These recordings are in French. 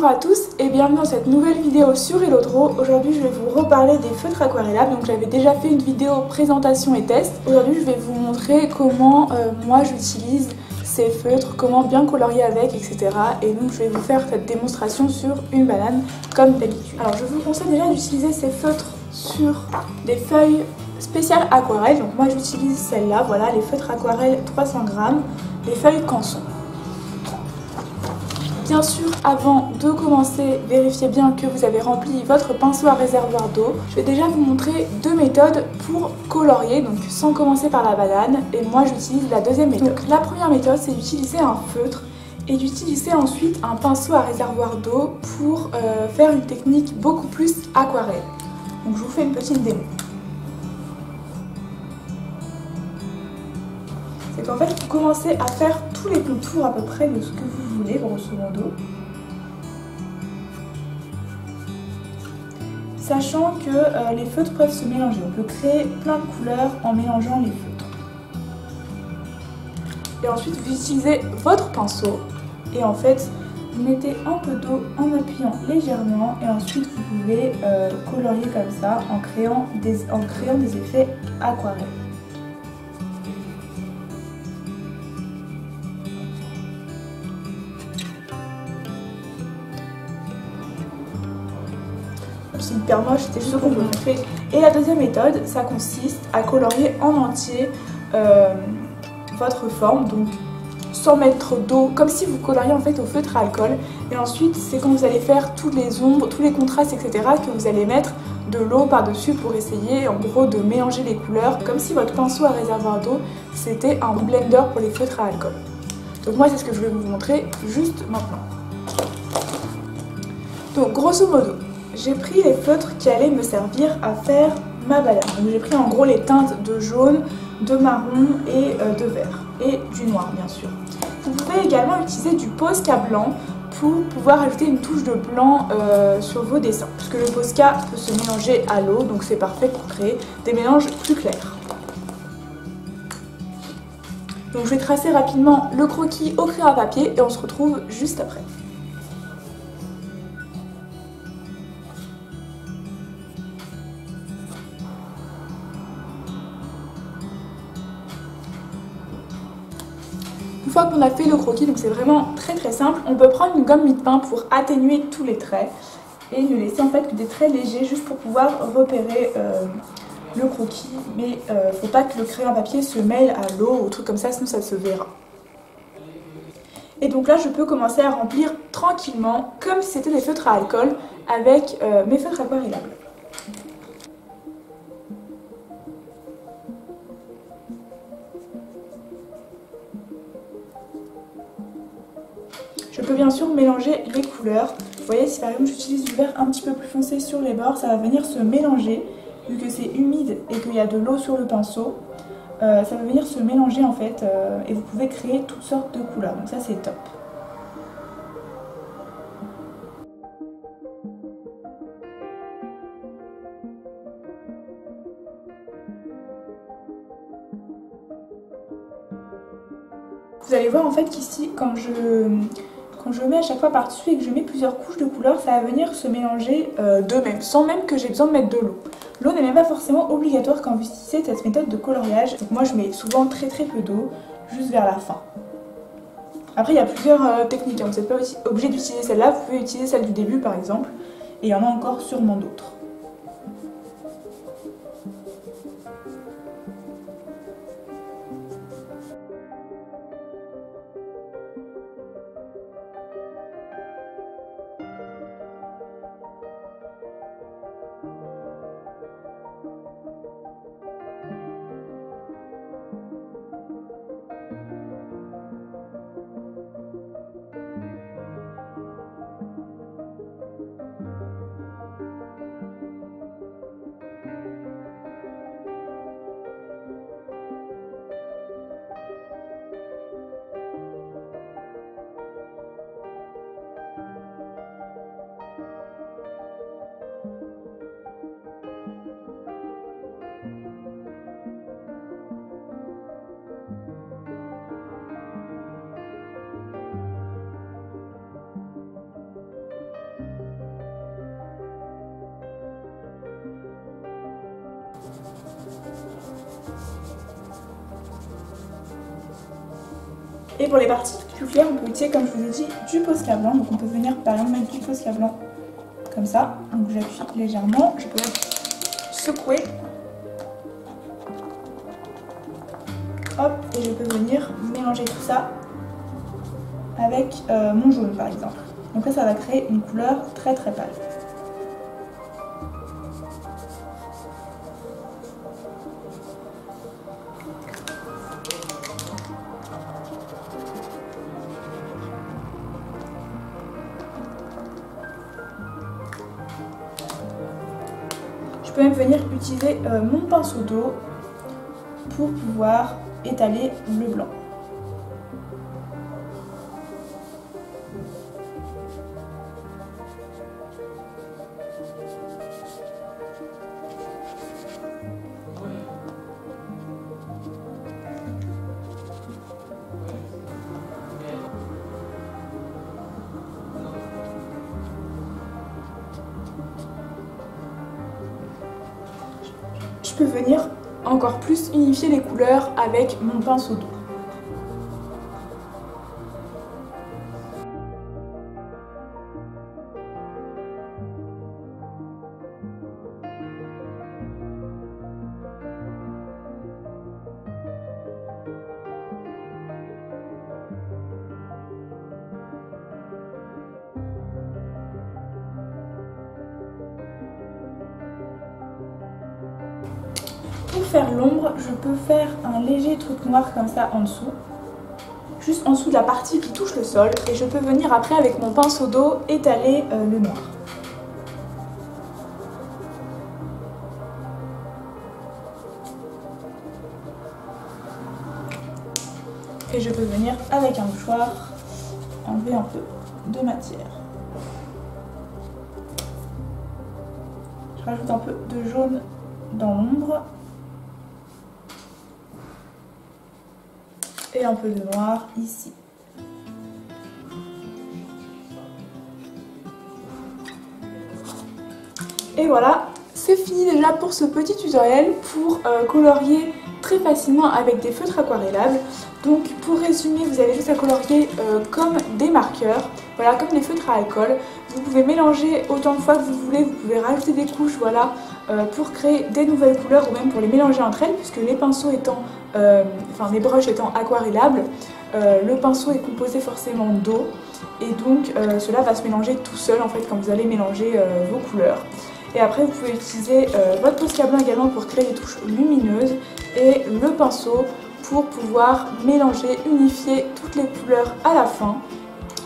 à tous et bienvenue dans cette nouvelle vidéo sur Helodro. Aujourd'hui je vais vous reparler des feutres aquarellables. Donc j'avais déjà fait une vidéo présentation et test. Aujourd'hui je vais vous montrer comment moi j'utilise ces feutres, comment bien colorier avec, etc. Et donc je vais vous faire cette démonstration sur une banane comme d'habitude. Alors je vous conseille déjà d'utiliser ces feutres sur des feuilles spéciales aquarelles. Donc moi j'utilise celle-là, voilà, les feutres aquarelles 300 grammes, les feuilles Canson. Bien sûr, avant de commencer, vérifiez bien que vous avez rempli votre pinceau à réservoir d'eau. Je vais déjà vous montrer deux méthodes pour colorier, donc sans commencer par la banane. Et moi, j'utilise la deuxième méthode. Donc, la première méthode, c'est d'utiliser un feutre et d'utiliser ensuite un pinceau à réservoir d'eau pour faire une technique beaucoup plus aquarelle. Donc, je vous fais une petite démo. C'est qu'en fait, vous commencez à faire tous les contours à peu près de ce que vous voulez, grosso modo. Sachant que les feutres peuvent se mélanger. On peut créer plein de couleurs en mélangeant les feutres. Et ensuite, vous utilisez votre pinceau. Et en fait, vous mettez un peu d'eau en appuyant légèrement. Et ensuite, vous pouvez colorier comme ça en créant des effets aquarelles. C'est hyper moche, c'était juste pour vous montrer. Et la deuxième méthode, ça consiste à colorier en entier votre forme, donc sans mettre d'eau, comme si vous coloriez en fait au feutre à alcool. Et ensuite, c'est quand vous allez faire toutes les ombres, tous les contrastes, etc., que vous allez mettre de l'eau par-dessus pour essayer en gros de mélanger les couleurs, comme si votre pinceau à réservoir d'eau, c'était un blender pour les feutres à alcool. Donc moi, c'est ce que je vais vous montrer juste maintenant. Donc grosso modo, j'ai pris les feutres qui allaient me servir à faire ma banane. Donc j'ai pris en gros les teintes de jaune, de marron et de vert. Et du noir bien sûr. Vous pouvez également utiliser du Posca blanc pour pouvoir ajouter une touche de blanc sur vos dessins. Parce que le Posca peut se mélanger à l'eau, donc c'est parfait pour créer des mélanges plus clairs. Donc je vais tracer rapidement le croquis au crayon à papier et on se retrouve juste après. Une fois qu'on a fait le croquis, donc c'est vraiment très simple, on peut prendre une gomme mie-de-pain pour atténuer tous les traits et ne laisser en fait que des traits légers juste pour pouvoir repérer le croquis. Mais faut pas que le crayon à papier se mêle à l'eau ou truc comme ça, sinon ça se verra. Et donc là je peux commencer à remplir tranquillement comme si c'était des feutres à alcool avec mes feutres aquarellables. Je peux bien sûr mélanger les couleurs. Vous voyez, si par exemple j'utilise du vert un petit peu plus foncé sur les bords, ça va venir se mélanger. Vu que c'est humide et qu'il y a de l'eau sur le pinceau, ça va venir se mélanger en fait et vous pouvez créer toutes sortes de couleurs. Donc ça c'est top. Vous allez voir en fait qu'ici quand je mets à chaque fois par-dessus et que je mets plusieurs couches de couleurs, ça va venir se mélanger d'eux-mêmes, sans même que j'ai besoin de mettre de l'eau. L'eau n'est même pas forcément obligatoire quand vous utilisez cette méthode de coloriage. Donc moi je mets souvent très peu d'eau, juste vers la fin. Après il y a plusieurs techniques, vous n'êtes pas obligé d'utiliser celle-là, vous pouvez utiliser celle du début par exemple, et il y en a encore sûrement d'autres. Et pour les parties plus claires, on peut utiliser, comme je vous ai dit, du Posca blanc. Donc on peut venir par exemple mettre du Posca blanc comme ça. Donc j'appuie légèrement, je peux secouer. Hop, et je peux venir mélanger tout ça avec mon jaune par exemple. Donc là ça va créer une couleur très très pâle. Je peux même venir utiliser mon pinceau d'eau pour pouvoir étaler le blanc. Je peux venir encore plus unifier les couleurs avec mon pinceau d'eau. Pour faire l'ombre, je peux faire un léger truc noir comme ça en dessous, juste en dessous de la partie qui touche le sol, et je peux venir après avec mon pinceau d'eau étaler le noir. Et je peux venir avec un mouchoir enlever un peu de matière. Je rajoute un peu de jaune dans l'ombre. Et un peu de noir ici. Et voilà, c'est fini déjà pour ce petit tutoriel pour colorier très facilement avec des feutres aquarellables. Donc pour résumer, vous avez juste à colorier comme des marqueurs, voilà, comme des feutres à alcool. Vous pouvez mélanger autant de fois que vous voulez, vous pouvez rajouter des couches, voilà, pour créer des nouvelles couleurs ou même pour les mélanger entre elles, puisque les pinceaux étant, les brushes étant aquarellables, le pinceau est composé forcément d'eau et donc cela va se mélanger tout seul en fait quand vous allez mélanger vos couleurs. Et après vous pouvez utiliser votre Posca blanc également pour créer des touches lumineuses et le pinceau pour pouvoir mélanger, unifier toutes les couleurs à la fin.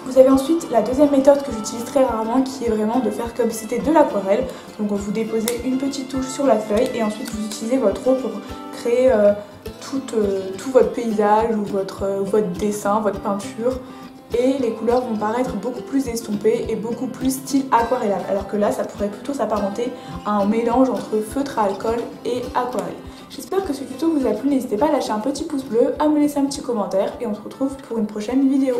Vous avez ensuite la deuxième méthode que j'utilise très rarement qui est vraiment de faire comme si c'était de l'aquarelle. Donc vous déposez une petite touche sur la feuille et ensuite vous utilisez votre eau pour créer tout votre paysage ou votre dessin, votre peinture. Et les couleurs vont paraître beaucoup plus estompées et beaucoup plus style aquarellable. Alors que là ça pourrait plutôt s'apparenter à un mélange entre feutre à alcool et aquarelle. J'espère que ce tuto vous a plu, n'hésitez pas à lâcher un petit pouce bleu, à me laisser un petit commentaire et on se retrouve pour une prochaine vidéo.